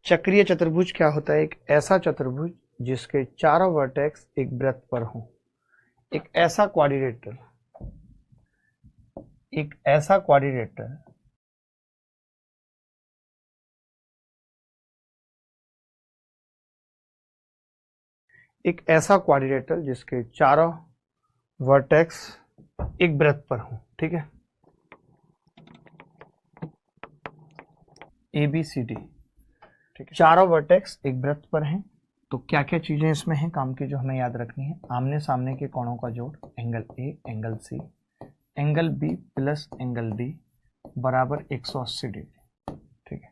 चक्रीय चतुर्भुज क्या होता है? एक ऐसा चतुर्भुज जिसके चारों वर्टेक्स एक वृत्त पर हों। एक ऐसा क्वाड्रिलेटरल, एक ऐसा क्वाड्रिलेटरल एक ऐसा क्वाड्रिलेटरल जिसके चारों वर्टेक्स एक वृत्त पर हों। ठीक है, ए बी सी डी, ठीक है, चारों वर्टेक्स एक वृत्त पर हैं। तो क्या क्या चीजें इसमें हैं काम की जो हमें याद रखनी है? आमने सामने के कोणों का जोड़, angle A, angle C, angle B plus angle D बराबर 180 डिग्री। ठीक है,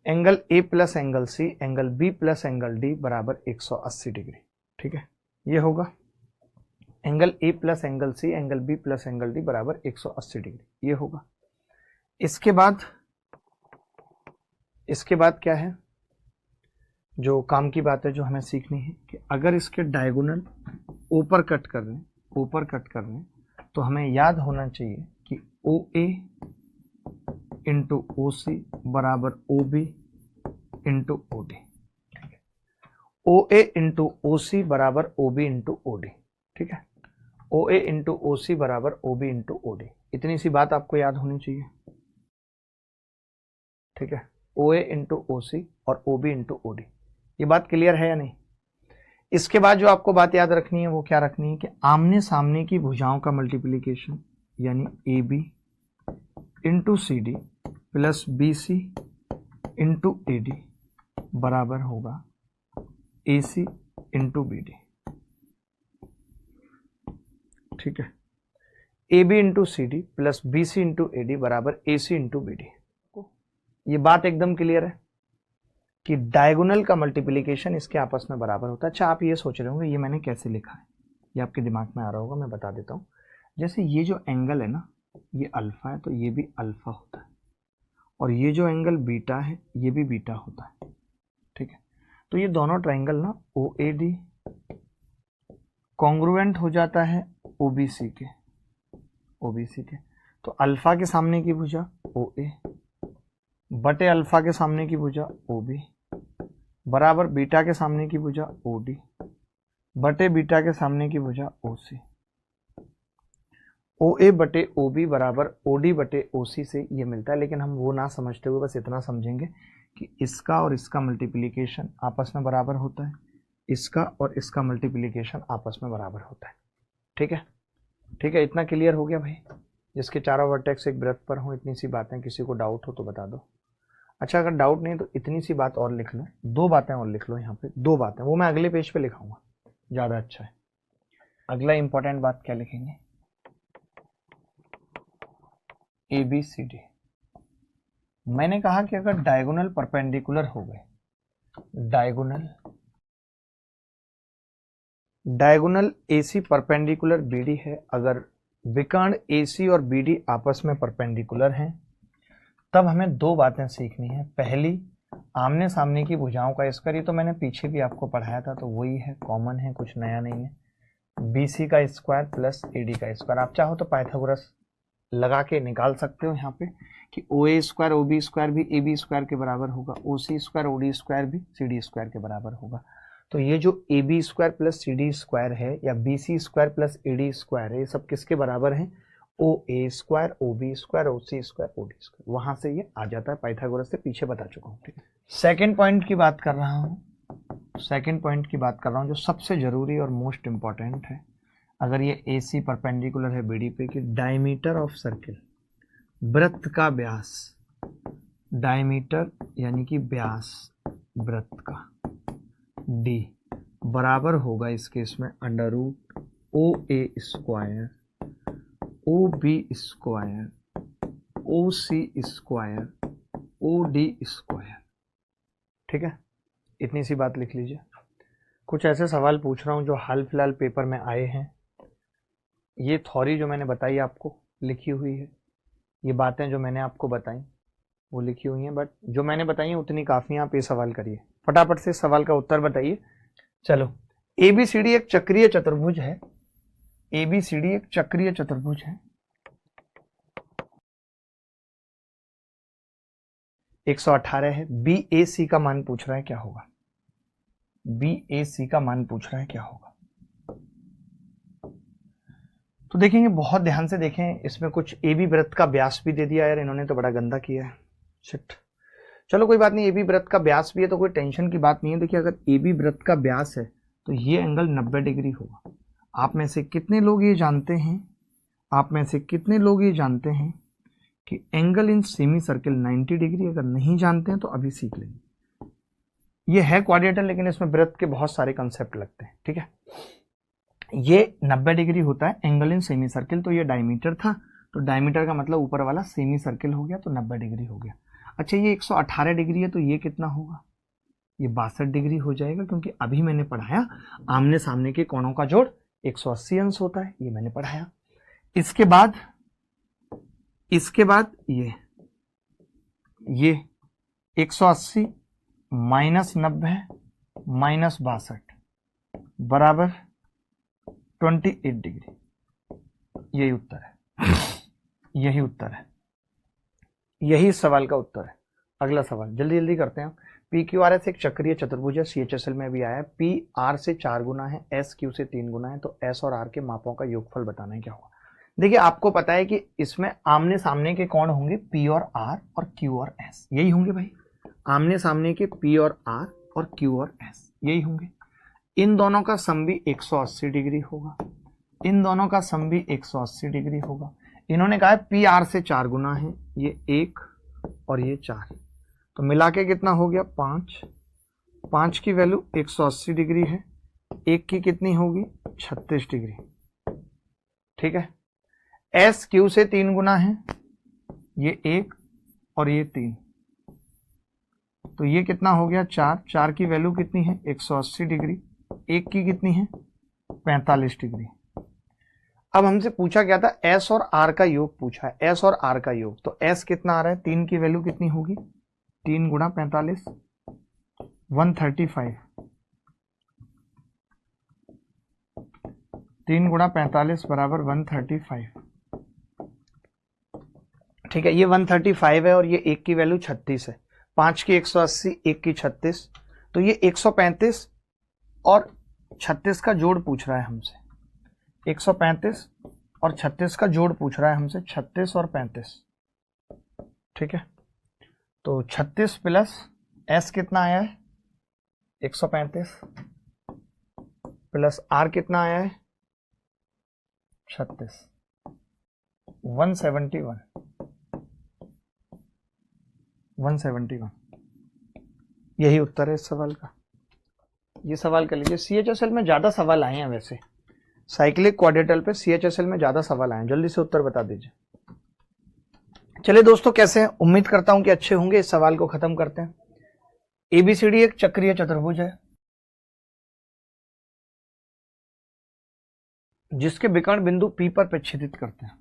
angle A plus angle C, angle B plus angle D बराबर 180 डिग्री। ठीक है, ये होगा angle A plus angle C, angle B plus angle D बराबर 180 degree, ये होगा। इसके बाद क्या है जो काम की बात है जो हमें सीखनी है कि अगर इसके डायगोनल ऊपर कट कर रहे हैं तो हमें याद होना चाहिए कि ओ ए इंटू ओ सी बराबर O B into O D. O A into O C बराबर O B into O D. ठीक है, O A into O C बराबर O B into O D, इतनी सी बात आपको याद होनी चाहिए। ठीक है, O A into O C और O B into O D, ये बात क्लियर है या नहीं? इसके बाद जो आपको बात याद रखनी है वो क्या रखनी है कि आमने सामने की भुजाओं का मल्टीप्लीकेशन यानी A B into C D plus B C into A D बराबर होगा A C into B D. ठीक है, A B into C D plus B C into A D बराबर A C into B D. ये बात एकदम clear है कि डायगोनल का मल्टीप्लिकेशन इसके आपस में बराबर होता है। अच्छा, आप ये सोच रहे होंगे ये मैंने कैसे लिखा है, ये आपके दिमाग में आ रहा होगा, मैं बता देता हूँ। जैसे ये जो एंगल है ना, ये अल्फा है तो ये भी अल्फा होता है, और ये जो एंगल बीटा है ये भी बीटा होता है। ठीक है, तो ये दोनों ट्राइंगल ना ओ ए डी कॉन्ग्रुएंट हो जाता है ओबीसी के। तो अल्फा के सामने की भुजा ओ ए बटे अल्फा के सामने की भुजा ओ बी बराबर बीटा के सामने की भुजा ओ डी बटे बीटा के सामने की भुजा ओ सी। ओ ए बटे ओ बी बराबर ओ डी बटे ओ सी से ये मिलता है, लेकिन हम वो ना समझते हुए बस इतना समझेंगे कि इसका और इसका मल्टीप्लिकेशन आपस में बराबर होता है, इसका और इसका मल्टीप्लिकेशन आपस में बराबर होता है। ठीक है, ठीक है, इतना क्लियर हो गया भाई? जिसके चारों वर्टेक्स एक वृत्त पर हो, इतनी सी बातें, किसी को डाउट हो तो बता दो। अच्छा, अगर डाउट नहीं तो इतनी सी बात और लिख लो, दो बातें और लिख लो यहाँ पे, दो बातें, वो मैं अगले पेज पे लिखाऊंगा, ज्यादा अच्छा है। अगला इंपॉर्टेंट बात क्या लिखेंगे? A B C D. मैंने कहा कि अगर डायगोनल परपेंडिकुलर हो गए, डायगोनल एसी परपेंडिकुलर बीडी है, अगर विकर्ण एसी और बीडी आपस में परपेंडिकुलर हैं, तब हमें दो बातें सीखनी है। पहली, आमने सामने की भुजाओं का स्क्वायर, ये तो मैंने पीछे भी आपको पढ़ाया था तो वही है, कॉमन है, कुछ नया नहीं है। बीसी का स्क्वायर प्लस एडी का स्क्वायर, आप चाहो तो पाइथागोरस लगा के निकाल सकते हो यहाँ पे कि ओ A square O B square भी ए बी स्क्वायर के बराबर होगा, ओ C square O D square भी सी डी स्क्वायर के बराबर होगा। तो ये जो A B square plus C D square है या B C square plus A D square है, ये सब किसके बराबर है? O A square O B square O C square O D square, वहां से ये आ जाता है, पाइथागोरस से पीछे बता चुका हूँ। ठीक है, सेकेंड पॉइंट की बात कर रहा हूँ, जो सबसे जरूरी और मोस्ट इंपॉर्टेंट है। अगर ये ए सी परपेंडिकुलर है बीडी पे कि डायमीटर ऑफ सर्किल, वृत्त का व्यास, डायमीटर यानी कि व्यास वृत्त का डी बराबर होगा इस केस में under root O A square O B square O C square O D square. ठीक है, इतनी सी बात लिख लीजिए। कुछ ऐसे सवाल पूछ रहा हूं जो हाल फिलहाल पेपर में आए हैं। ये थ्योरी जो मैंने बताई आपको लिखी हुई है, ये बातें जो मैंने आपको बताई वो लिखी हुई हैं, बट जो मैंने बताई है उतनी काफ़ी। आप ये सवाल करिए, फटाफट से सवाल का उत्तर बताइए। चलो, एबीसीडी एक चक्रीय चतुर्भुज है, एबीसीडी एक चक्रीय चतुर्भुज है। 118 है। BAC का मान पूछ रहा है क्या होगा, BAC का मान पूछ रहा है क्या होगा। तो देखेंगे, बहुत ध्यान से देखें, इसमें कुछ AB वृत्त का व्यास भी दे दिया यार, इन्होंने तो बड़ा गंदा किया है, शिट। चलो कोई बात नहीं, AB वृत्त का व्यास भी है तो कोई टेंशन की बात नहीं है। देखिए अगर AB वृत्त का व्यास है तो ये एंगल 90 डिग्री होगा। आप में से कितने लोग ये जानते हैं, आप में से कितने लोग ये जानते हैं कि angle in semi circle 90 degree? अगर नहीं जानते हैं तो अभी सीख लेंगे। ये है क्वाड्रेटर, लेकिन इसमें वृत्त के बहुत सारे कंसेप्ट लगते हैं, ठीक है। ये 90 डिग्री होता है एंगल इन सेमी सर्किल। तो ये डायमीटर था, तो डायमीटर का मतलब ऊपर वाला सेमी सर्किल हो गया, तो 90 डिग्री हो गया। अच्छा ये 118 डिग्री है, तो ये कितना होगा, ये 62 डिग्री हो जाएगा, क्योंकि अभी मैंने पढ़ाया आमने सामने के कोणों का जोड़ 180 अंश होता है, ये मैंने पढ़ाया। इसके बाद ये 180 माइनस 90 माइनस 62 बराबर 28 डिग्री। यही उत्तर है, यही उत्तर है, यही इस सवाल का उत्तर है। अगला सवाल जल्दी जल्दी करते हैं। PQRS एक चक्रीय चतुर्भुज है, CHSL में भी आया है। P R से 4 गुना है, S Q से 3 गुना है, तो S और R के मापों का योगफल बताना है क्या होगा। देखिए आपको पता है कि इसमें आमने सामने के कौन होंगे, P और R और Q और S, यही होंगे भाई। आमने सामने के P और R और Q और S यही होंगे। इन दोनों का सम भी 180 डिग्री होगा, इन दोनों का सम भी 180 डिग्री होगा। इन्होंने कहा है P R से 4 गुना है, ये 1 और ये 4, तो मिला के कितना हो गया 5। 5 की वैल्यू 180 डिग्री है, 1 की कितनी होगी 36 डिग्री, ठीक है। S Q से 3 गुना है, ये 1 और ये 3, तो ये कितना हो गया 4। 4 की वैल्यू कितनी है 180 डिग्री, 1 की कितनी है 45 डिग्री। अब हमसे पूछा क्या था, S और R का योग पूछा है, S और R का योग। तो S कितना आ रहा है, 3 की वैल्यू कितनी होगी, 3 गुणा 45 135, 3 गुणा 45 बराबर 135, ठीक है। ये 135 है और ये 1 की वैल्यू 36 है। 5 की 180, 1 की 36, तो ये 135 और 36 का जोड़ पूछ रहा है हमसे। 135 और 36 का जोड़ पूछ रहा है हमसे, 36 और 35, ठीक है। तो 36 प्लस S कितना आया है 135 प्लस R कितना आया है 36, 171 यही उत्तर है इस सवाल का। ये सवाल कर लीजिए। CHSL में ज्यादा सवाल आए हैं वैसे, साइक्लिक क्वाड्रेटल पे CHSL में ज्यादा सवाल आए हैं, जल्दी से उत्तर बता दीजिए। चलिए दोस्तों, कैसे हैं, उम्मीद करता हूं कि अच्छे होंगे। इस सवाल को खत्म करते हैं। ABCD एक चक्रीय चतुर्भुज है जिसके विकर्ण बिंदु P पर प्रक्षेपित करते हैं।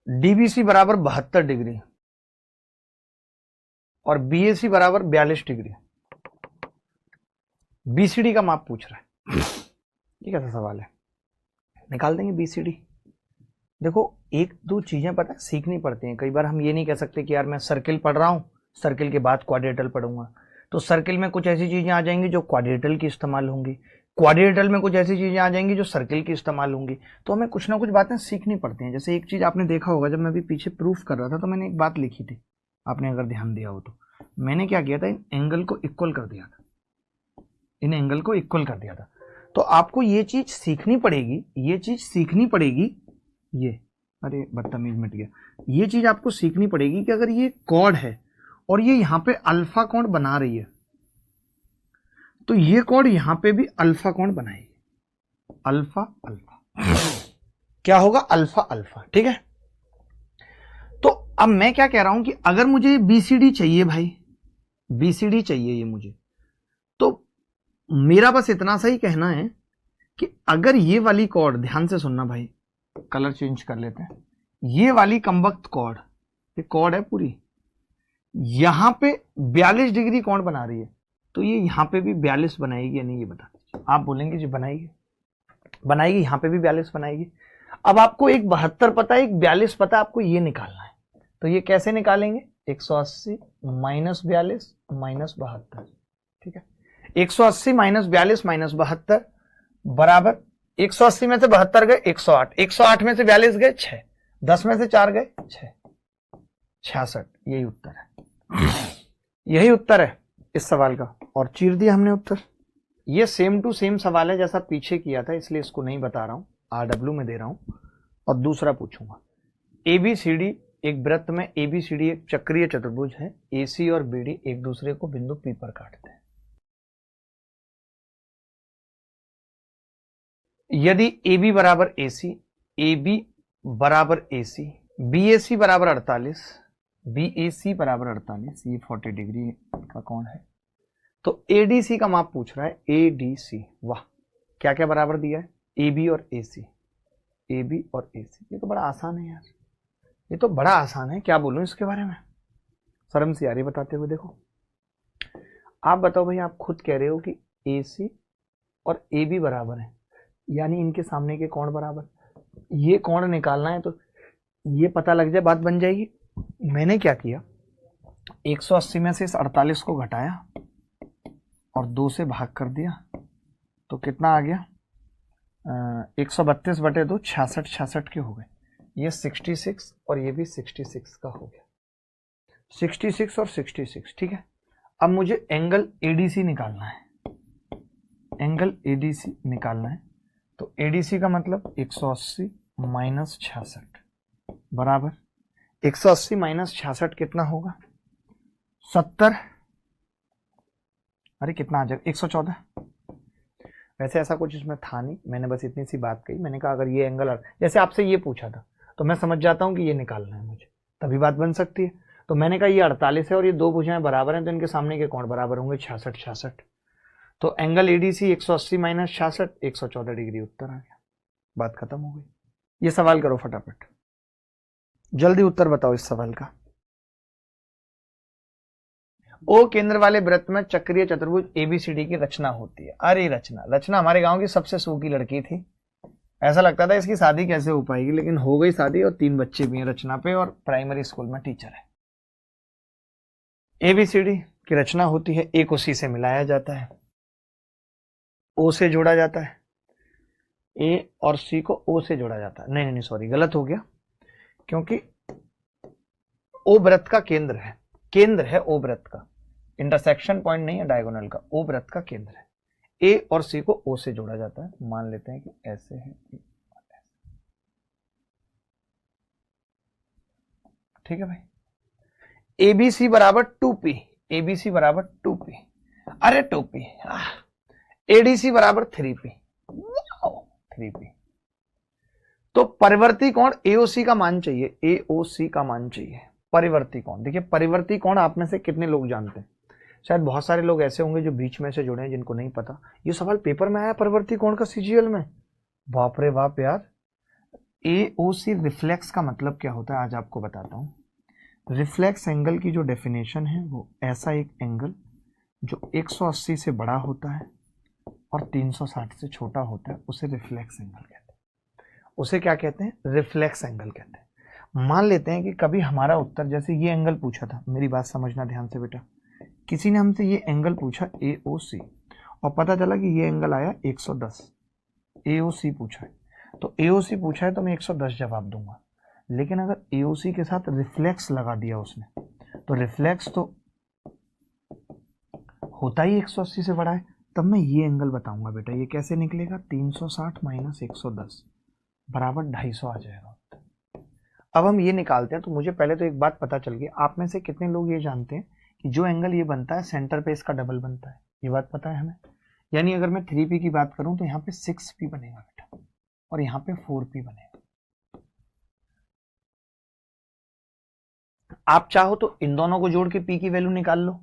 DBC बराबर 72 डिग्री और BAC बराबर 42 डिग्री। BCD का माप पूछ रहा है। ये कैसा सवाल है, निकाल देंगे BCD। देखो एक दो चीजें पता है सीखनी पड़ती हैं। कई बार हम ये नहीं कह सकते कि यार मैं सर्किल पढ़ रहा हूं, सर्किल के बाद क्वाड्रेटल पढ़ूंगा, तो सर्किल में कुछ ऐसी चीजें आ जाएंगी जो क्वाड्रेटल की इस्तेमाल होंगी, क्वाड्रेटल में कुछ ऐसी चीजें आ जाएंगी जो सर्किल की इस्तेमाल होंगी। तो हमें कुछ ना कुछ बातें सीखनी पड़ती हैं। जैसे एक चीज आपने देखा होगा, जब मैं अभी पीछे प्रूफ कर रहा था तो मैंने एक बात लिखी थी, आपने अगर ध्यान दिया हो तो मैंने क्या किया था, इन एंगल को इक्वल कर दिया था, इन एंगल को इक्वल कर दिया था। तो आपको ये चीज सीखनी पड़ेगी, ये चीज सीखनी पड़ेगी, ये अरे बदतमीज मिट गया, ये चीज आपको सीखनी पड़ेगी कि अगर ये कॉर्ड है और ये यहां पे अल्फा कोण बना रही है, तो ये कॉर्ड यहां पे भी अल्फा कोण बनाएगी, अल्फा अल्फा क्या होगा, अल्फा अल्फा, ठीक है। तो अब मैं क्या कह रहा हूं कि अगर मुझे BCD चाहिए भाई, BCD चाहिए ये मुझे, तो मेरा बस इतना सा ही कहना है कि अगर ये वाली कॉर्ड, ध्यान से सुनना भाई, कलर चेंज कर लेते हैं, ये वाली कमबख्त कॉर्ड, ये कॉर्ड है पूरी, यहां पे 42 डिग्री कोण बना रही है, तो ये यहां पे भी 42 बनाएगी या नहीं, ये बता दीजिए। आप बोलेंगे जी बनाएगी, बनाएगी, यहां पे भी 42 बनाएगी। अब आपको एक 72 पता है, एक 42 पता है, आपको ये निकालना है। तो ये कैसे निकालेंगे, 180 माइनस 42 माइनस 72, ठीक है। 180 माइनस 42 माइनस 72 बराबर 180 में से 72 गए 108, 108 में से 42 गए 6, 10 में से 4 गए 6, 66। यही उत्तर है, यही उत्तर है इस सवाल का, और चीर दिया हमने उत्तर। ये सेम टू सेम सवाल है जैसा पीछे किया था, इसलिए इसको नहीं बता रहा हूं, RW में दे रहा हूं। और दूसरा पूछूंगा, ABCD एक वृत्त में ABCD एक चक्रीय चतुर्भुज है, AC और BD एक दूसरे को बिंदु P पर काटते हैं। यदि AB बराबर AC, AB बराबर AC, BAC बराबर 48, BAC बराबर 48, ये 40 डिग्री का कोण है, तो ADC का माप पूछ रहा है, ADC। वाह, क्या क्या बराबर दिया है, AB और AC, AB और AC। ये तो बड़ा आसान है यार, ये तो बड़ा आसान है, क्या बोलूं इसके बारे में, शर्म सी आ रही बताते हुए। देखो आप बताओ भाई, आप खुद कह रहे हो कि AC और AB बराबर है, यानी इनके सामने के कोण बराबर, ये कोण निकालना है तो ये पता लग जाए, बात बन जाएगी। मैंने क्या किया, 180 में से इस 48 को घटाया और 2 से भाग कर दिया, तो कितना आ गया, 132 बटे 2, 66 66 के हो गए। ये 66 और ये भी 66 का हो गया, 66 और 66, ठीक है। अब मुझे एंगल ADC निकालना है, एंगल ADC निकालना है, तो ADC का मतलब 180 माइनस 66 बराबर 180 माइनस 66 कितना होगा, 70, अरे कितना आ जाएगा, 114। वैसे ऐसा कुछ इसमें था नहीं, मैंने बस इतनी सी बात कही, मैंने कहा अगर ये एंगल, जैसे आपसे ये पूछा था तो मैं समझ जाता हूं कि ये निकालना है मुझे, तभी बात बन सकती है। तो मैंने कहा ये 48 है और ये दो भुजाएं बराबर हैं, तो इनके सामने के कोण बराबर होंगे 66 66। तो एंगल ADC 180 माइनस 66, 114 डिग्री उत्तर आ गया, बात खत्म हो गई। ये सवाल करो फटाफट, जल्दी उत्तर बताओ इस सवाल का। ओ केंद्र वाले वृत्त में चक्रीय चतुर्भुज ABCD की रचना होती है। अरे रचना हमारे गांव की सबसे सूखी लड़की थी, ऐसा लगता था इसकी शादी कैसे हो पाएगी, लेकिन हो गई शादी और 3 बच्चे भी हैं रचना पे, और प्राइमरी स्कूल में टीचर है। ABCD की रचना होती है, A को C से मिलाया जाता है, O से जोड़ा जाता है, A और C को O से जोड़ा जाता है, नहीं सॉरी गलत हो गया, क्योंकि O वृत्त का केंद्र है O वृत्त का, इंटरसेक्शन पॉइंट नहीं है डायगोनल का, O वृत्त का केंद्र है। A और C को O से जोड़ा जाता है, मान लेते हैं कि ऐसे है, ठीक है भाई। ABC बराबर 2P, ABC बराबर 2P, अरे 2P, ADC बराबर 3P, 3P। तो परिवर्ती कोण AOC का मान चाहिए, AOC का मान चाहिए, परिवर्ती कोण। देखिए परिवर्ती कोण आप में से कितने लोग जानते हैं, शायद बहुत सारे लोग ऐसे होंगे जो बीच में से जुड़े हैं जिनको नहीं पता। ये सवाल पेपर में आया परिवर्ती कोण का CGL में, बाप रे बाप यार। AOC रिफ्लेक्स का मतलब क्या होता है आज आपको बताता हूं। रिफ्लेक्स एंगल की जो डेफिनेशन है वो ऐसा एक एंगल जो 180 से बड़ा होता है और 360 से छोटा होता है, उसे रिफ्लेक्स एंगल कहते हैं। उसे क्या कहते हैं, रिफ्लेक्स एंगल कहते हैं। मान लेते हैं कि कभी हमारा उत्तर, जैसे ये एंगल पूछा था, मेरी बात समझना ध्यान से बेटा, किसी ने हमसे ये एंगल पूछा AOC और पता चला कि ये एंगल आया 110, AOC पूछा है, तो AOC पूछा है तो मैं 110 जवाब दूंगा। लेकिन अगर AOC के साथ रिफ्लेक्स लगा दिया उसने, तो रिफ्लेक्स तो होता ही 180 से बड़ा है, तब मैं ये एंगल बताऊंगा बेटा। ये कैसे निकलेगा, 360 माइनस 110 बराबर 250 आ जाएगा। अब हम ये निकालते हैं, तो मुझे पहले तो एक बात पता चल गई, आप में से कितने लोग ये जानते हैं कि जो एंगल ये बनता है सेंटर पे इसका डबल बनता है, ये बात पता है हमें। यानी अगर मैं 3P की बात करूं तो यहाँ पे 6P बनेगा बेटा, और यहाँ पे 4P बनेगा। आप चाहो तो इन दोनों को जोड़ के P की वैल्यू निकाल लो,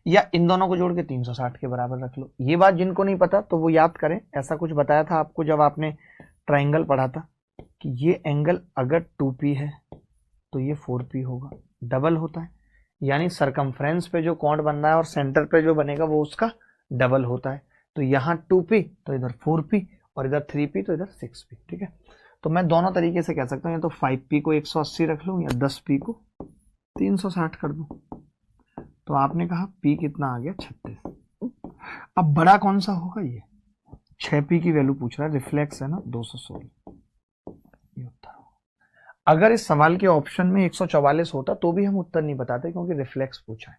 या इन दोनों को जोड़ के 360 के बराबर रख लो। ये बात जिनको नहीं पता तो वो याद करें, ऐसा कुछ बताया था आपको जब आपने ट्राइंगल पढ़ा था कि ये एंगल अगर 2P है तो ये 4P होगा, डबल होता है, यानी सरकमफ्रेंस पे जो कोण बन रहा है और सेंटर पे जो बनेगा वो उसका डबल होता है। तो यहाँ 2P तो इधर 4P और इधर 3P तो इधर 6P, ठीक है। तो मैं दोनों तरीके से कह सकता हूँ, या तो 5P को 180 रख लूँ या 10P को 360 कर दूं तो आपने कहा पी कितना आ गया 36। अब बड़ा कौन सा होगा, ये 6p की वैल्यू पूछ रहा है, रिफ्लेक्स है ना 216, ये उत्तर होगा। अगर इस सवाल के ऑप्शन में 144 होता तो भी हम उत्तर नहीं बताते क्योंकि रिफ्लेक्स पूछा है।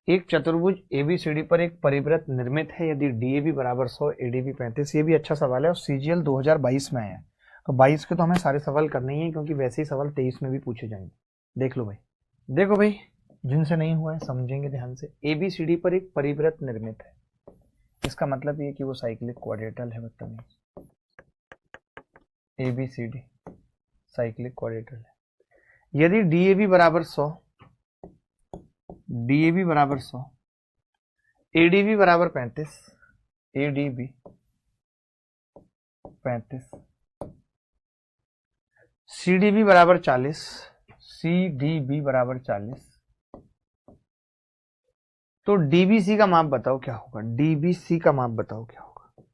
एक चतुर्भुज एबीसीडी पर एक परिवृत्त निर्मित है यदि डीएबी बराबर 100 एडीबी 35। ये भी अच्छा सवाल है और सीजीएल 2022 में आया है, तो 22 के तो हमें सारे सवाल करने ही है क्योंकि वैसे ही सवाल 23 में भी पूछे जाएंगे। देख लो भाई, देखो भाई, जिनसे नहीं हुआ है समझेंगे ध्यान से। एबीसीडी पर एक परिवृत्त निर्मित है, इसका मतलब ये कि वो साइक्लिक क्वाड्रेटल है। बदतमीज, एबीसीडी साइक्लिक क्वाड्रेटल है। यदि डीएबी बराबर 100, डीएबी बराबर 100, एडीबी बराबर 35, एडीबी 35, सीडीबी बराबर 40, सीडीबी बराबर 40, तो डीबीसी का माप बताओ क्या होगा, डीबीसी का माप बताओ क्या होगा,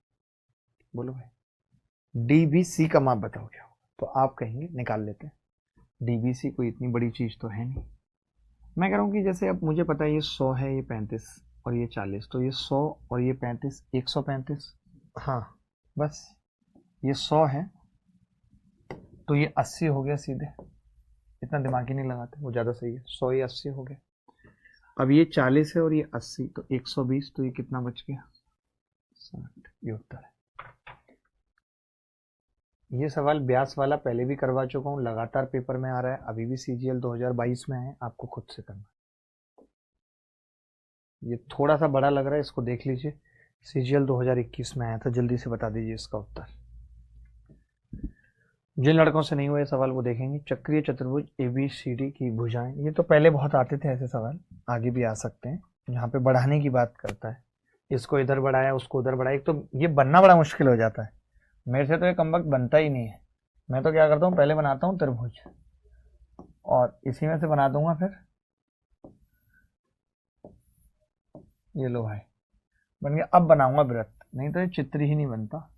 बोलो भाई, डीबीसी का माप बताओ क्या होगा। तो आप कहेंगे निकाल लेते हैं, डीबीसी कोई इतनी बड़ी चीज तो है नहीं। मैं कह रहा हूँ कि जैसे अब मुझे पता है ये 100 है, ये 35 और ये 40, तो ये 100 और ये 35, 135, हाँ बस ये 100 है तो ये 80 हो गया सीधे, इतना दिमाग ही नहीं लगाते, वो ज़्यादा सही है। 100 ये 80 हो गया। अब ये 40 है और ये 80, तो 120, तो ये कितना बच गया 60, ये उत्तर है। ये सवाल ब्यास वाला पहले भी करवा चुका हूँ, लगातार पेपर में आ रहा है, अभी भी सीजीएल 2022 में है, आपको खुद से करना। ये थोड़ा सा बड़ा लग रहा है, इसको देख लीजिए, सीजीएल 2021 में आया था, जल्दी से बता दीजिए इसका उत्तर। जिन लड़कों से नहीं हुए सवाल वो देखेंगे। चक्रीय चतुर्भुज एबीसीडी की भुजाएं, ये तो पहले बहुत आते थे ऐसे सवाल, आगे भी आ सकते हैं। यहाँ पे बढ़ाने की बात करता है, इसको इधर बढ़ाया उसको उधर बढ़ाया, एक तो ये बनना बड़ा मुश्किल हो जाता है, मेरे से तो ये कमबख्त बनता ही नहीं है। मैं तो क्या करता हूँ, पहले बनाता हूँ त्रिभुज और इसी में से बना दूंगा फिर, ये लो भाई बन गया। अब बनाऊंगा वृत्त, नहीं तो ये चित्र ही नहीं बनता।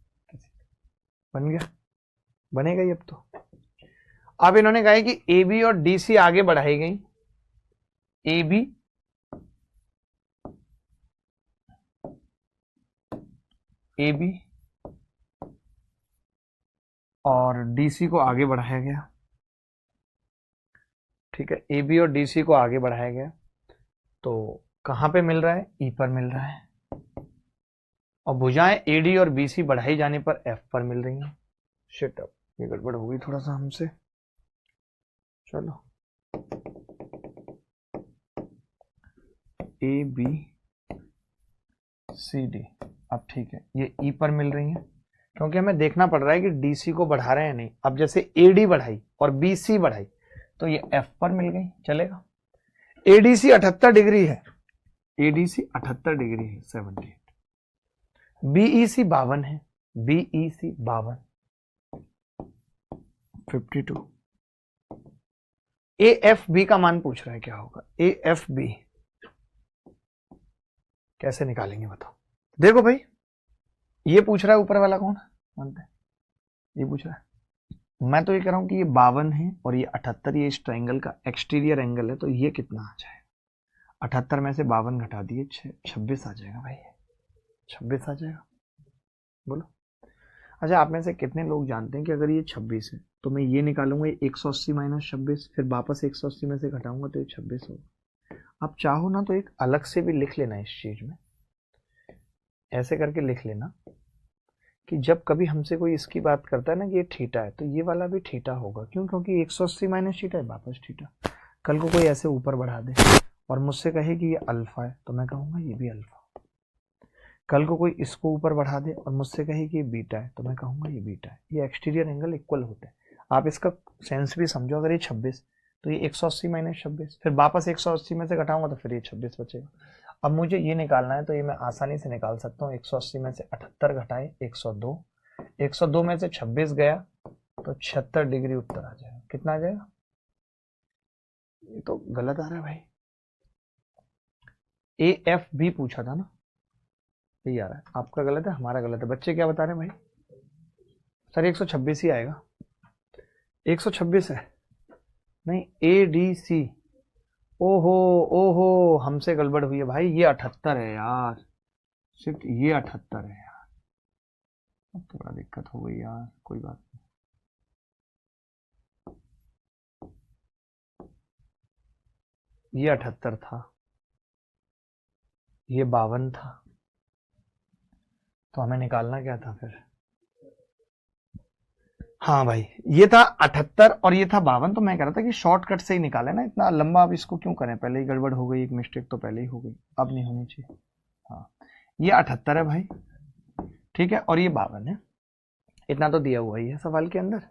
बन गया, बनेगा ही अब तो। अब इन्होंने कहा है कि ए बी और डी सी आगे बढ़ाई गई, ए बी और डी सी को आगे बढ़ाया गया, ठीक है, ए बी और डी सी को आगे बढ़ाया गया, तो कहां पे मिल रहा है, ई पर मिल रहा है, और भुजाएं ए डी और बी सी बढ़ाई जाने पर एफ पर मिल रही हैं। शिट, अब ये गड़बड़ हो गई थोड़ा सा हमसे, चलो ए बी सी डी, अब ठीक है, ये ई पर मिल रही है क्योंकि हमें देखना पड़ रहा है कि डी सी को बढ़ा रहे हैं नहीं। अब जैसे ए डी बढ़ाई और बी सी बढ़ाई तो ये एफ पर मिल गई, चलेगा। एडीसी 78 डिग्री है, एडीसी 78 डिग्री है 78, बीईसी 52 है, बीईसी 52 52, एएफबी का मान पूछ रहा है क्या होगा, एएफबी कैसे निकालेंगे बताओ। देखो भाई, ये पूछ रहा है ऊपर वाला कौन मानते हैं, ये पूछ रहा है, मैं तो ये कह रहा हूं कि ये 52 है और ये 78, ये इस ट्रायंगल का एक्सटीरियर एंगल है, तो ये कितना आ जाएगा, 78 में से 52 घटा दिए 26 आ जाएगा भाई, 26 आ जाएगा, बोलो। अच्छा, आप में से कितने लोग जानते हैं कि अगर ये 26 है तो मैं ये निकालूंगा, ये 180 माइनस 26, फिर वापस 180 में से घटाऊंगा तो ये 26 होगा। आप चाहो ना तो एक अलग से भी लिख लेना इस चीज में, ऐसे करके लिख लेना कि जब कभी हमसे कोई इसकी बात करता है ना कि ये थीटा है, तो ये वाला भी थीटा होगा। क्यों? क्योंकि 180 माइनस थीटा है, वापस थीटा। कल को कोई ऐसे ऊपर बढ़ा दे और मुझसे कहे कि ये अल्फा है, तो मैं कहूँगा ये भी अल्फा। कल को कोई इसको ऊपर बढ़ा दे और मुझसे कहे कि ये बीटा है, तो मैं कहूँगा ये बीटा है। ये एक्सटीरियर एंगल इक्वल होते हैं। आप इसका सेंस भी समझो, अगर ये 26 तो ये 180 माइनस 26, फिर वापस 180 में से घटाऊंगा तो फिर ये 26 बचेगा। अब मुझे ये निकालना है तो ये मैं आसानी से निकाल सकता हूँ। 180 में से 78 घटाए 102, 102 में से 26 गया तो 76 डिग्री उत्तर आ जाएगा। कितना आ जाएगा? ये तो गलत आ रहा है भाई, एएफ भी पूछा था ना, यही आ रहा है। आपका गलत है, हमारा गलत है। बच्चे क्या बता रहे हैं भाई? सर 126 ही आएगा। 126 है नहीं, ADC ओहो ओहो, हमसे गड़बड़ हुई है भाई, ये 78 है यार, सिर्फ ये 78 है यार, अब थोड़ा दिक्कत हो गई यार, कोई बात नहीं। ये 78 था, ये 52 था, तो हमें निकालना क्या था फिर? हाँ भाई, ये था 78 और ये था 52, तो मैं कह रहा था कि शॉर्टकट से ही निकाले ना, इतना लंबा अब इसको क्यों करें, पहले ही गड़बड़ हो गई, एक मिस्टेक तो पहले ही हो गई, अब नहीं होनी चाहिए। हाँ, ये 78 है भाई, ठीक है, और ये 52 है, इतना तो दिया हुआ ही है सवाल के अंदर।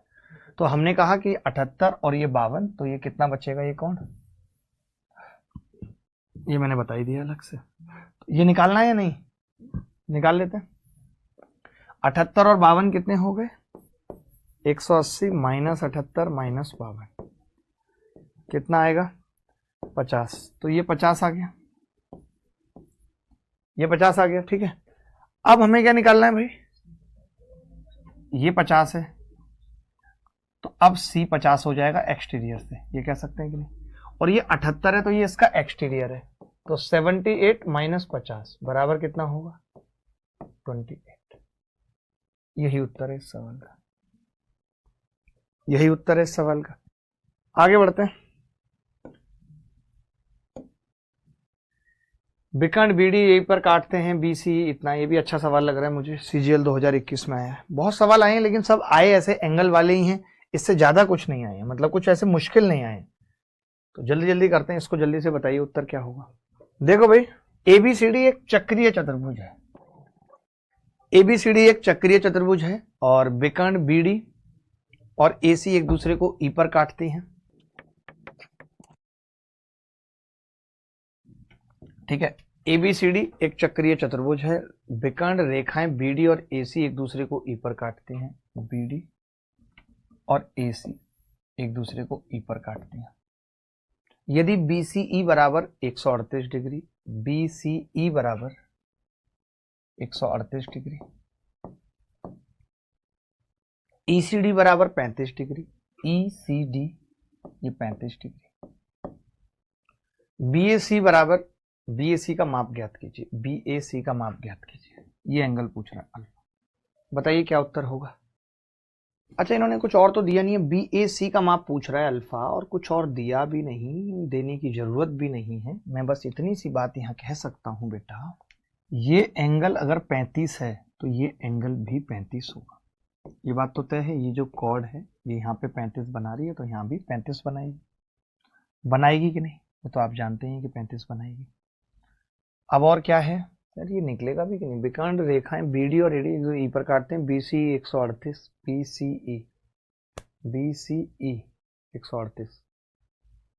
तो हमने कहा कि 78 और ये 52, तो ये कितना बचेगा, ये कौन, ये मैंने बता ही दिया अलग से। तो ये निकालना है या नहीं, निकाल लेते हैं। 78 और 52 कितने हो गए, 180 माइनस 78 माइनस 52 कितना आएगा, 50, तो ये 50 आ गया, ये 50 आ गया, ठीक है। अब हमें क्या निकालना है भाई, ये 50 है, तो अब C 50 हो जाएगा एक्सटीरियर से, ये कह सकते हैं कि नहीं, और ये 78 है, तो ये इसका एक्सटीरियर है, तो 78 माइनस 50 बराबर कितना होगा, 28। यही उत्तर है इस सवाल का, यही उत्तर है इस सवाल का। आगे बढ़ते हैं। बिकंड बीडी यहीं पर काटते हैं, BC इतना, ये भी अच्छा सवाल लग रहा है मुझे, CGL 2021 में आया है। बहुत सवाल आए हैं लेकिन सब आए ऐसे एंगल वाले ही हैं, इससे ज्यादा कुछ नहीं आए हैं, मतलब कुछ ऐसे मुश्किल नहीं आए। तो जल्दी जल्दी करते हैं इसको, जल्दी से बताइए उत्तर क्या होगा। देखो भाई, ABCD एक चक्रीय चतुर्भुज है, ABCD एक चक्रीय चतुर्भुज है, और बिकंड BD और AC एक दूसरे को E पर काटते हैं, ठीक है। ABCD एक चक्रीय चतुर्भुज है, विकर्ण रेखाएं BD और AC एक दूसरे को E पर काटते हैं, BD और AC एक दूसरे को E पर काटते हैं। यदि BCE बराबर 138 डिग्री, BCE बराबर 138 डिग्री, ECD बराबर 35 डिग्री, ECD ये 35 डिग्री, BAC बराबर, BAC का माप ज्ञात कीजिए, BAC का माप ज्ञात कीजिए, ये एंगल पूछ रहा है अल्फा, बताइए क्या उत्तर होगा। अच्छा, इन्होंने कुछ और तो दिया नहीं है, BAC का माप पूछ रहा है अल्फा, और कुछ और दिया भी नहीं, देने की जरूरत भी नहीं है। मैं बस इतनी सी बात यहाँ कह सकता हूँ बेटा, ये एंगल अगर 35 है तो ये एंगल भी 35 होगा, ये बात तो तय है। ये जो कॉर्ड है ये यहाँ पे 35 बना रही है, तो यहाँ भी 35 बनाएगी, बनाएगी कि नहीं, वो तो आप जानते हैं कि 35 बनाएगी। अब और क्या है यार, ये निकलेगा भी कि नहीं। विकर्ण रेखाएं BD और AD जो E पर काटते हैं, BC 138, BCE 138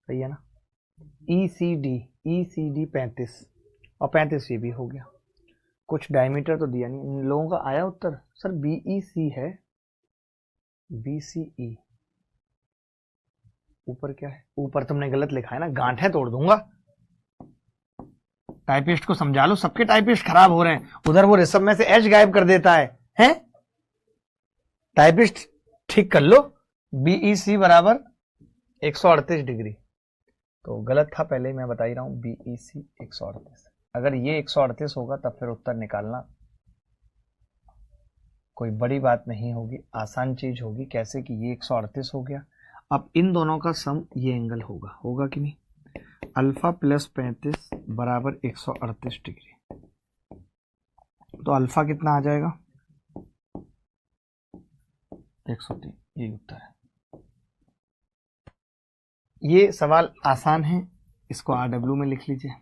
सही है ना, ECD 35 और 35 ये भी हो गया। कुछ डायमीटर तो दिया नहीं, इन लोगों का आया उत्तर सर BEC है, BCE ऊपर क्या है, ऊपर तुमने गलत लिखा है ना, गांठें तोड़ दूंगा। टाइपिस्ट को समझा लो, सबके टाइपिस्ट खराब हो रहे हैं, उधर वो रिसब में से एच गायब कर देता है, हैं? टाइपिस्ट ठीक कर लो। BEC बराबर 138 डिग्री, तो गलत था पहले ही मैं बता ही रहा हूं, BEC 138। अगर ये 138 होगा तब फिर उत्तर निकालना कोई बड़ी बात नहीं होगी, आसान चीज होगी। कैसे कि ये 138 हो गया, अब इन दोनों का सम ये एंगल होगा, होगा कि नहीं। अल्फा प्लस 35 बराबर 138 डिग्री, तो अल्फा कितना आ जाएगा, 103, ये उत्तर है। ये सवाल आसान है, इसको RW में लिख लीजिए।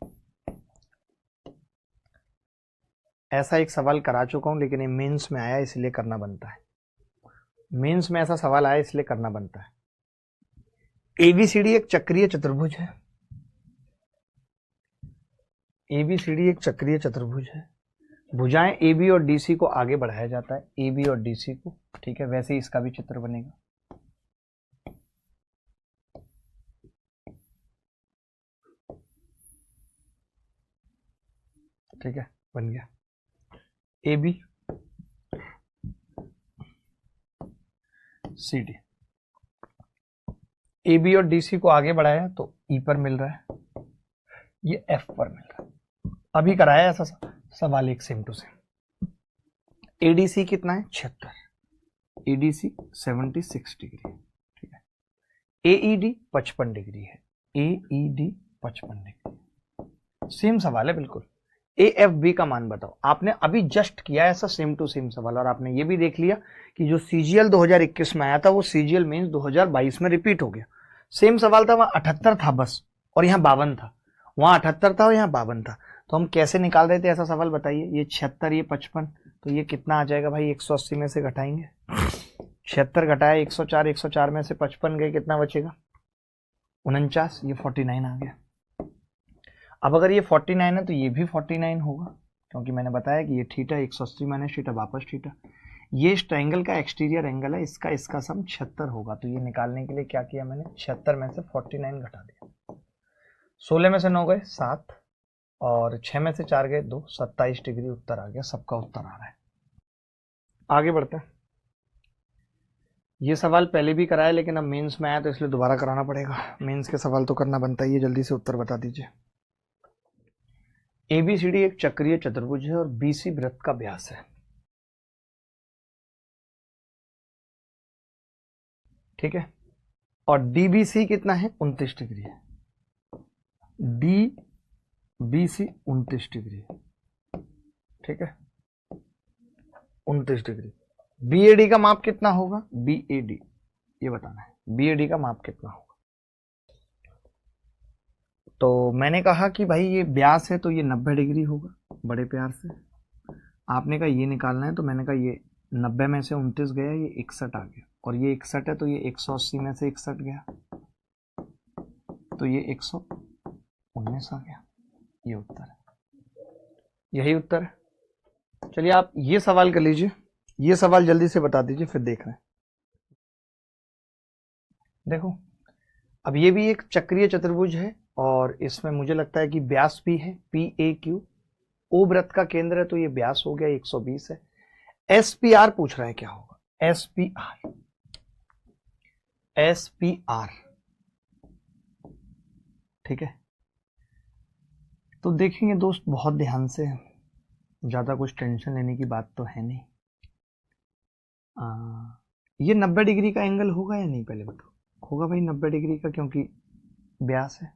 ऐसा एक सवाल करा चुका हूं, लेकिन ये मेंस में आया इसलिए करना बनता है, मेंस में ऐसा सवाल आया इसलिए करना बनता है। ABCD एक चक्रीय चतुर्भुज है, ABCD एक चक्रीय चतुर्भुज है, भुजाएं AB और DC को आगे बढ़ाया जाता है, AB और DC को, ठीक है। वैसे ही इसका भी चित्र बनेगा, ठीक है, बन गया। AB CD, AB और DC को आगे बढ़ाया तो E पर मिल रहा है, ये F पर मिल रहा है। अभी कराया ऐसा सवाल एक सेम टू सेम। ADC कितना है 76, ADC 76 डिग्री, ठीक है। AED 55 डिग्री है, AED 55 डिग्री, सेम सवाल है बिल्कुल। AFB का मान बताओ। आपने अभी जस्ट किया ऐसा सेम टू सेम सवाल, और आपने ये भी देख लिया कि जो CGL 2021 में आया था वो CGL मेंस 2022 में रिपीट हो गया। सेम सवाल था, वहां 78 था बस और यहाँ 52 था, वहां 78 था और यहाँ 52 था। तो हम कैसे निकाल रहे थे ऐसा सवाल बताइए। ये 76, ये 55, तो ये कितना आ जाएगा भाई, 180 में से घटाएंगे। 76 घटाया 104, 104 में से 55 गए, कितना बचेगा 49, ये 49 आ गया। अब अगर ये 49 है तो ये भी 49 होगा, क्योंकि मैंने बताया कि ये थीटा 180 माइनस थीटा वापस थीटा। ये इस ट्रायंगल का एक्सटीरियर एंगल है, इसका सम 76 होगा। तो ये निकालने के लिए क्या किया मैंने, 76 में से 49 घटा दिया। 16 में से 9 गए 7, और 6 में से 4 गए 2, 27 डिग्री उत्तर आ गया। सबका उत्तर आ रहा है। आगे बढ़ते हैं। ये सवाल पहले भी कराया, लेकिन अब मेंस में आया तो इसलिए दोबारा कराना पड़ेगा। मेंस के सवाल तो करना बनता ही है। जल्दी से उत्तर बता दीजिए। ABCD एक चक्रीय चतुर्भुज है और BC वृत्त का व्यास है, ठीक है। और DBC कितना है 29 डिग्री है, DBC 29 डिग्री है, ठीक है, 29 डिग्री। BAD का माप कितना होगा, BAD ये बताना है, BAD का माप कितना होगा। तो मैंने कहा कि भाई ये व्यास है तो ये 90 डिग्री होगा, बड़े प्यार से। आपने कहा ये निकालना है, तो मैंने कहा ये 90 में से 29 गया, ये 61 आ गया, और ये 61 है तो ये 180 में से 61 गया, तो ये 119 आ गया। ये उत्तर है, यही उत्तर है। चलिए आप ये सवाल कर लीजिए, ये सवाल जल्दी से बता दीजिए, फिर देख रहे हैं। देखो अब ये भी एक चक्रीय चतुर्भुज है और इसमें मुझे लगता है कि व्यास भी है, PAQ। O वृत्त का केंद्र है तो ये व्यास हो गया 120 है। SPR पूछ रहा है, क्या होगा SPR, ठीक है। तो देखेंगे दोस्त बहुत ध्यान से, ज्यादा कुछ टेंशन लेने की बात तो है नहीं। ये 90 डिग्री का एंगल होगा या नहीं, पहले बताओ। होगा भाई 90 डिग्री का, क्योंकि व्यास है।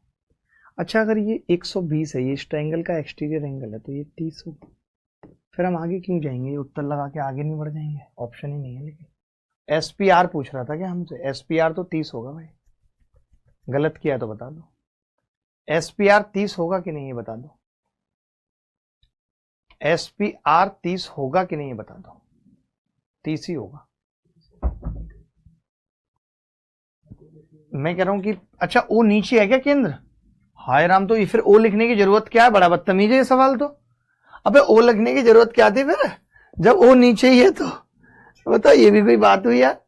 अच्छा अगर ये 120 है, ये इस ट्रायंगल का एक्सटीरियर एंगल है, तो ये 30 होगा। फिर हम आगे क्यों जाएंगे, ये उत्तर लगा के आगे नहीं बढ़ जाएंगे, ऑप्शन ही नहीं है। लेकिन SPR पूछ रहा था क्या हमसे, SPR तो 30 होगा भाई। गलत किया तो बता दो, SPR 30 होगा कि नहीं ये बता दो। SPR 30 होगा कि नहीं ये बता दो। 30 ही होगा। मैं कह रहा हूं कि अच्छा O नीचे है क्या केंद्र, हाय राम, तो ये फिर O लिखने की जरूरत क्या है, बड़ा बदतमीज है ये सवाल। तो अबे O लिखने की जरूरत क्या थी फिर, जब O नीचे ही है तो बताओ, ये भी कोई बात हुई यार।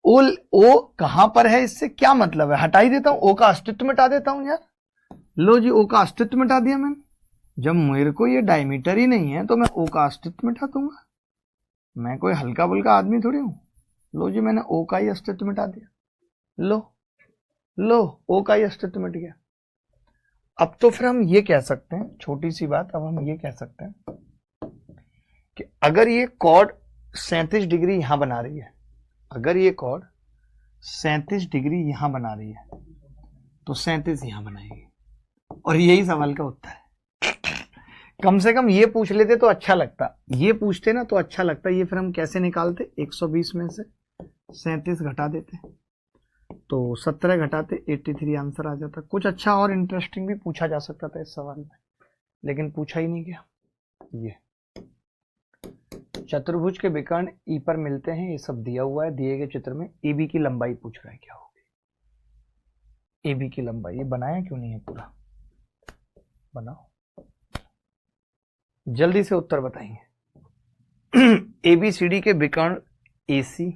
O कहां पर है, इससे क्या मतलब है, हटा ही देता हूं, O का अस्तित्व मिटा देता हूं यार। लो जी, O का अस्तित्व मिटा दिया मैंने। जब मेरे को ये डायमीटर ही नहीं है तो मैं O का अस्तित्व मिटा दूंगा, मैं कोई हल्का बुल्का आदमी थोड़ी हूं। लो जी, मैंने O का ही अस्तित्व मिटा दिया। लो O का ही अस्तित्व मिट गया। अब तो फिर हम ये कह सकते हैं, छोटी सी बात, अब हम ये कह सकते हैं कि अगर ये कॉर्ड 37 डिग्री यहां बना रही है, अगर ये कॉर्ड 37 डिग्री यहां बना रही है तो 37 यहां बनाएगी, और यही सवाल का उत्तर है। कम से कम ये पूछ लेते तो अच्छा लगता, ये पूछते ना तो अच्छा लगता। ये फिर हम कैसे निकालते, 120 में से 37 घटा देते तो 17 घटाते 83 आंसर आ जाता। कुछ अच्छा और इंटरेस्टिंग भी पूछा जा सकता था इस सवाल में, लेकिन पूछा ही नहीं गया। ये चतुर्भुज के विकर्ण ई पर मिलते हैं, ये सब दिया हुआ है। दिए गए चित्र में AB की लंबाई पूछ रहा है, क्या होगी AB की लंबाई। ये बनाया क्यों नहीं है पूरा, बनाओ, जल्दी से उत्तर बताएंगे। ABCD के विकर्ण AC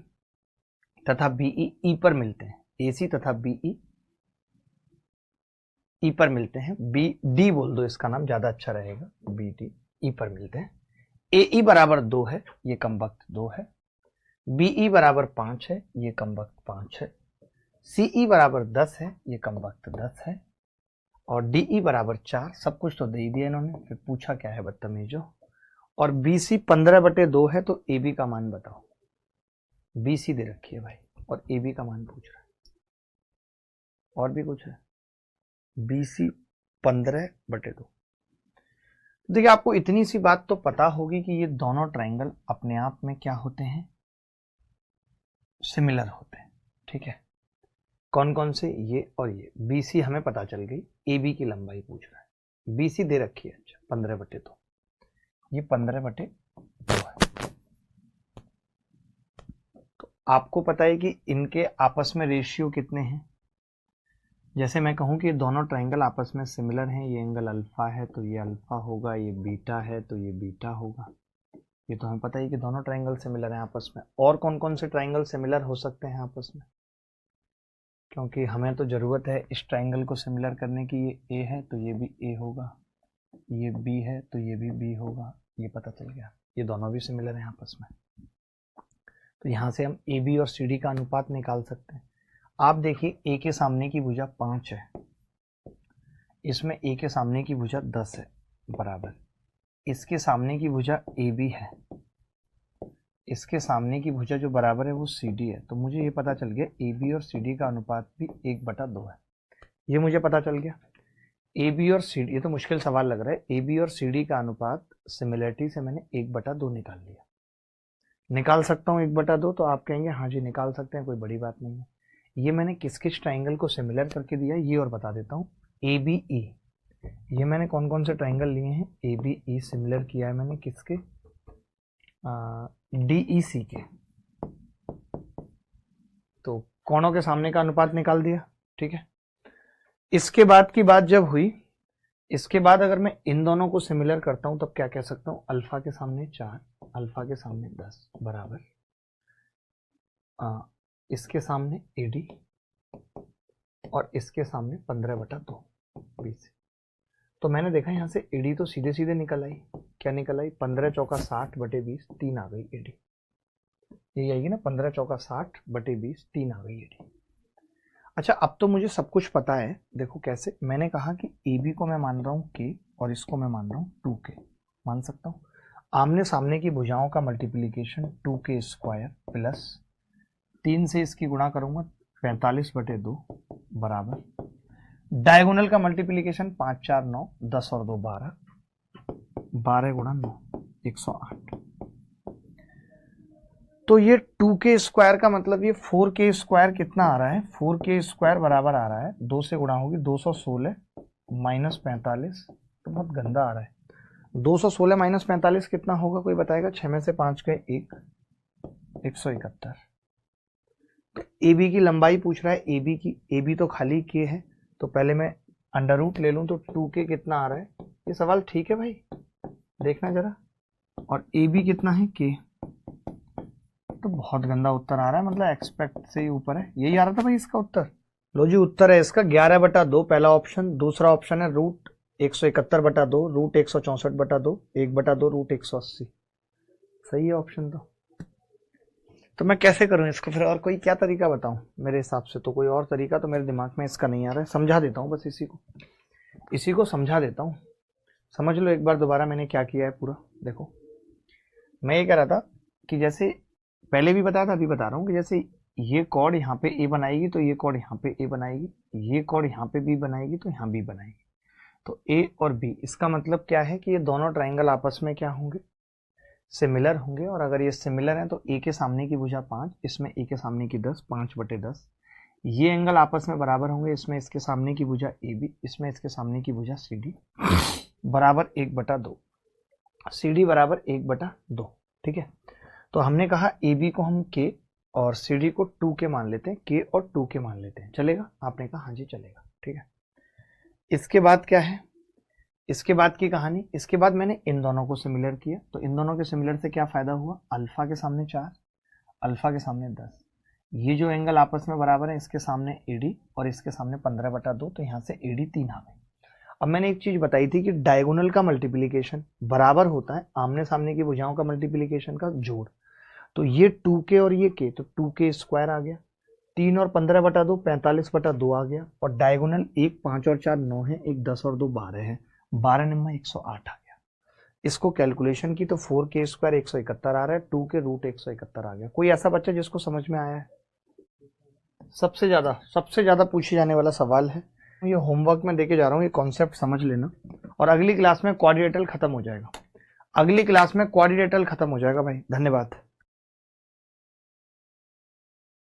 तथा BE ई पर मिलते हैं, AC तथा BE ई पर मिलते हैं। BD बोल दो, इसका नाम ज्यादा अच्छा रहेगा, BD ई पर मिलते हैं। AE बराबर 2 है, ये कमबख्त 2 है। BE बराबर 5 है, ये कमबख्त 5 है। CE बराबर 10 है, ये कमबख्त 10 है। और DE बराबर 4, सब कुछ तो दे ही दिया इन्होंने, फिर पूछा क्या है बदतमीजो। और BC 15/2 है तो AB का मान बताओ। BC दे रखी है भाई और AB का मान पूछ रहा है। और भी कुछ है, BC 15/2। देखिए आपको इतनी सी बात तो पता होगी कि ये दोनों ट्रायंगल अपने आप में क्या होते हैं, सिमिलर होते हैं। ठीक है, कौन कौन से, ये और ये। BC हमें पता चल गई, AB की लंबाई पूछ रहा है। BC दे रखी है, अच्छा 15/2, ये 15/2 है। तो आपको पता है कि इनके आपस में रेशियो कितने हैं। जैसे मैं कहूं कि दोनों ट्रायंगल आपस में सिमिलर हैं, ये एंगल अल्फा है तो ये अल्फा होगा, ये बीटा है तो ये बीटा होगा। ये तो हमें पता ही कि दोनों ट्रायंगल सिमिलर हैं आपस में। और कौन कौन से ट्रायंगल सिमिलर हो सकते हैं आपस में, क्योंकि हमें तो जरूरत है इस ट्रायंगल को सिमिलर करने की। ये A है तो ये भी A होगा, ये B है तो ये भी B होगा, ये पता चल गया, ये दोनों भी सिमिलर हैं आपस में। तो यहाँ से हम AB और CD का अनुपात निकाल सकते हैं। आप देखिए A के सामने की भुजा 5 है, इसमें A के सामने की भुजा 10 है, बराबर इसके सामने की भुजा AB है, इसके सामने की भुजा जो बराबर है वो CD है। तो मुझे ये पता चल गया AB और CD का अनुपात भी 1/2 है। ये मुझे पता चल गया। AB और CD, ये तो मुश्किल सवाल लग रहा है। AB और CD का अनुपात सिमिलरिटी से मैंने 1/2 निकाल लिया। निकाल सकता हूँ 1/2, तो आप कहेंगे हाँ जी निकाल सकते हैं, कोई बड़ी बात नहीं है। ये मैंने किस किस ट्राइंगल को सिमिलर करके दिया ये और बता देता हूँ। ABE, ये मैंने कौन कौन से ट्राइंगल लिए हैं, ABE सिमिलर किया है मैंने किसके, DEC के। तो कोणों के सामने का अनुपात निकाल दिया। ठीक है, इसके बाद की बात जब हुई, इसके बाद अगर मैं इन दोनों को सिमिलर करता हूं तब क्या कह सकता हूं, अल्फा के सामने 4, अल्फा के सामने 10 बराबर इसके सामने AD और इसके सामने 15/2 BC। तो मैंने देखा यहाँ से AD तो सीधे सीधे निकल आई। क्या निकल आई, 15 चौका 60/20, 3 आ गई AD। ये आएगी ना, 15 चौका 60/20, 3 आ गई AD। अच्छा अब तो मुझे सब कुछ पता है। देखो कैसे, मैंने कहा कि AB को मैं मान रहा हूँ K और इसको मैं मान रहा हूँ 2K, मान सकता हूँ। आमने सामने की भुजाओं का मल्टीप्लीकेशन 2K² प्लस 3 से इसकी गुणा करूंगा 45/2 बराबर डायगोनल का मल्टीप्लीकेशन 5 4 9, 10 और 2 12, 12 गुणा 9 108। तो ये 2K² का मतलब ये 4K² कितना आ रहा है, 4K² बराबर आ रहा है 2 से गुणा होगी 216 माइनस 45, तो बहुत गंदा आ रहा है। 216 माइनस 45 कितना होगा, कोई बताएगा? 6 में से 5 गए 1, 171। तो AB की लंबाई पूछ रहा है, AB की, AB तो खाली K है, तो पहले मैं अंडर रूट ले लूं तो 2K कितना आ रहा है। ये सवाल ठीक है भाई, देखना जरा। और AB कितना है, K। तो बहुत गंदा उत्तर आ रहा है, मतलब एक्सपेक्ट से ही ऊपर है। यही आ रहा था भाई इसका उत्तर। लो जी, उत्तर है इसका 11/2 पहला ऑप्शन। दूसरा ऑप्शन है रूट 171/2, रूट 164/2, 1/2 रूट 180। सही है ऑप्शन तो मैं कैसे करूं इसको फिर, और कोई क्या तरीका बताऊं? मेरे हिसाब से तो कोई और तरीका तो मेरे दिमाग में इसका नहीं आ रहा है। समझा देता हूं बस इसी को समझा देता हूं। समझ लो एक बार दोबारा मैंने क्या किया है पूरा। देखो मैं ये कह रहा था कि जैसे पहले भी बताया था, अभी बता रहा हूं कि जैसे ये कॉर्ड यहाँ पे ए बनाएगी तो ये कॉर्ड यहाँ पे ए बनाएगी, ये कॉर्ड यहाँ पे बी बनाएगी तो यहाँ बी बनाएगी। तो ए और बी, इसका मतलब क्या है कि ये दोनों ट्राइंगल आपस में क्या होंगे, सिमिलर होंगे। और अगर ये सिमिलर है तो ए के सामने की भुजा 5, इसमें ए के सामने की 10, 5/10। ये एंगल आपस में बराबर होंगे, इसमें इसके सामने की भुजा ए बी, इसमें इसके सामने की भुजा सी डी, बराबर 1/2, सी डी बराबर 1/2। ठीक है, तो हमने कहा ए बी को हम के और सी डी को 2K मान लेते हैं, के और 2K मान लेते हैं, चलेगा? आपने कहा हाँ जी चलेगा। ठीक है, इसके बाद क्या है, इसके बाद की कहानी। इसके बाद मैंने इन दोनों को सिमिलर किया, तो इन दोनों के सिमिलर से क्या फायदा हुआ, अल्फा के सामने 4, अल्फा के सामने 10। ये जो एंगल आपस में बराबर है, इसके सामने AD और इसके सामने 15/2, तो यहाँ से AD 3 आ गई। अब मैंने एक चीज बताई थी कि डायगोनल का मल्टीप्लीकेशन बराबर होता है आमने सामने की भुजाओं का मल्टीप्लीकेशन का जोड़। तो ये 2K और ये K, तो 2K² आ गया। 3 और 15 बटा 2 45 बटा 2 आ गया, और डायगोनल 1 5 और 4 9 है, 1 10 और 2 12 है, 12 निम्मा 108 आ गया। इसको कैलकुलेशन की तो 4k स्क्वायर 171 आ रहा है, 2 के रूट 171 आ गया। कोई ऐसा बच्चा जिसको समझ में आया है? सबसे ज्यादा पूछे जाने वाला सवाल है, ये होमवर्क में देके जा रहा हूँ, ये कॉन्सेप्ट समझ लेना, और अगली क्लास में क्वाड्रिलेटरल खत्म हो जाएगा। अगली क्लास में क्वाड्रिलेटरल खत्म हो जाएगा भाई। धन्यवाद।